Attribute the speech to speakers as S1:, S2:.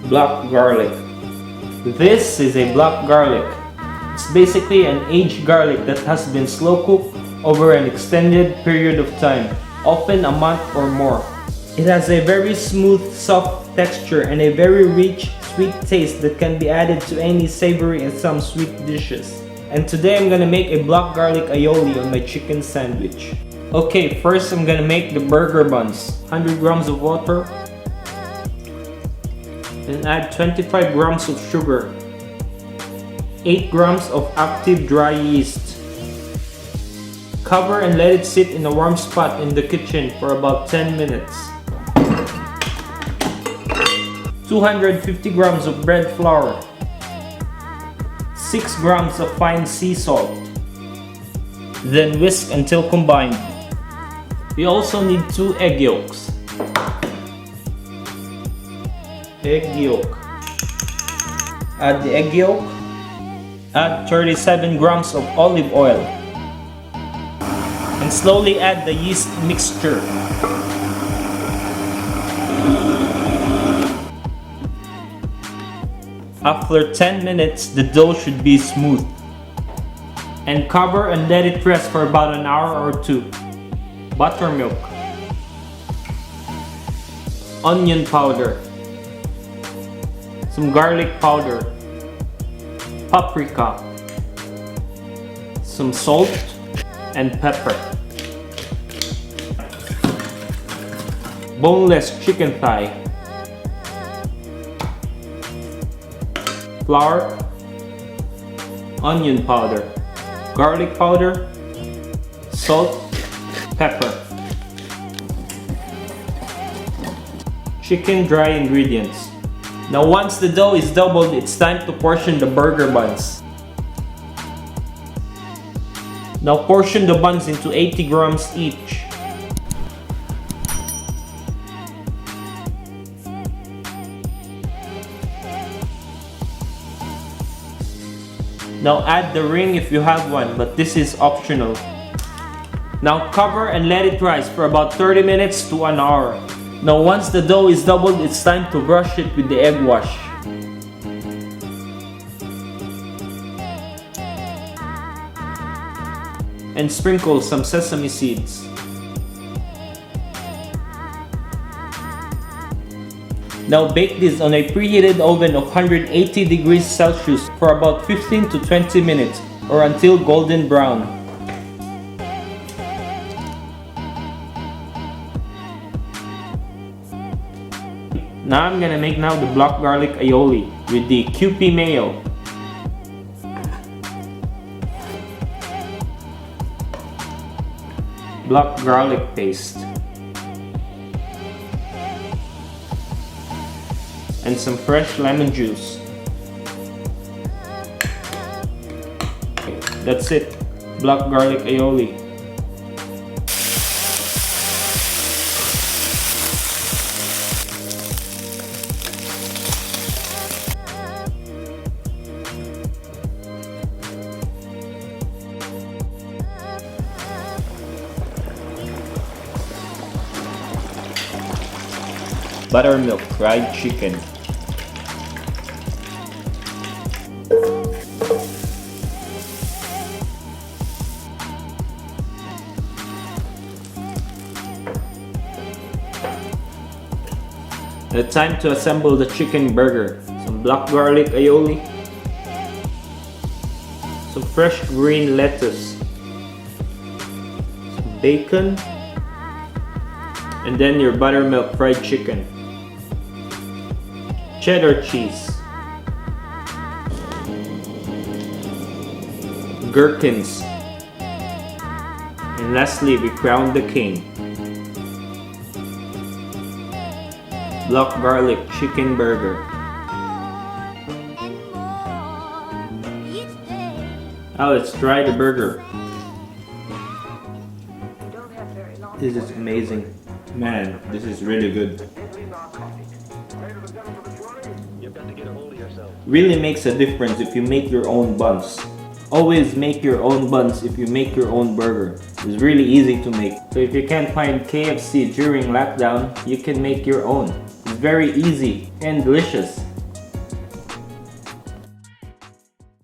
S1: Black garlic. This is a black garlic. It's basically an aged garlic that has been slow cooked over an extended period of time, often a month or more. It has a very smooth, soft texture and a very rich, sweet taste that can be added to any savory and some sweet dishes. And today I'm gonna make a black garlic aioli on my chicken sandwich. Okay, first I'm gonna make the burger buns. 100 grams of water. Then add 25 grams of sugar. 8 grams of active dry yeast. Cover and let it sit in a warm spot in the kitchen for about 10 minutes. 250 grams of bread flour. 6 grams of fine sea salt. Then whisk until combined. We also need 2 egg yolks. Egg yolk. Add the egg yolk. Add 37 grams of olive oil. And slowly add the yeast mixture. After 10 minutes, the dough should be smooth. And cover and let it rest for about an hour or 2. Buttermilk. Onion powder. Some garlic powder. Paprika. Some salt and pepper. Boneless chicken thigh. Flour, onion powder, garlic powder, salt, pepper. Chicken dry ingredients. Now once the dough is doubled, it's time to portion the burger buns. Now portion the buns into 80 grams each. Now add the ring if you have one, but this is optional. Now cover and let it rise for about 30 minutes to an hour. Now once the dough is doubled, it's time to brush it with the egg wash. And sprinkle some sesame seeds. Now bake this on a preheated oven of 180 degrees Celsius for about 15 to 20 minutes or until golden brown. Now I'm gonna make the black garlic aioli with the Kewpie mayo. Black garlic paste. And some fresh lemon juice. Okay, that's it. Black garlic aioli. Buttermilk fried chicken. Now time to assemble the chicken burger. Some black garlic aioli. Some fresh green lettuce. Some bacon. And then your buttermilk fried chicken. Cheddar cheese. Gherkins. And lastly, we crown the king. Black garlic chicken burger. Now let's try the burger. This is amazing. Man, this is really good. Really makes a difference if you make your own buns. Always make your own buns if you make your own burger. It's really easy to make. So if you can't find KFC during lockdown, you can make your own. It's very easy and delicious.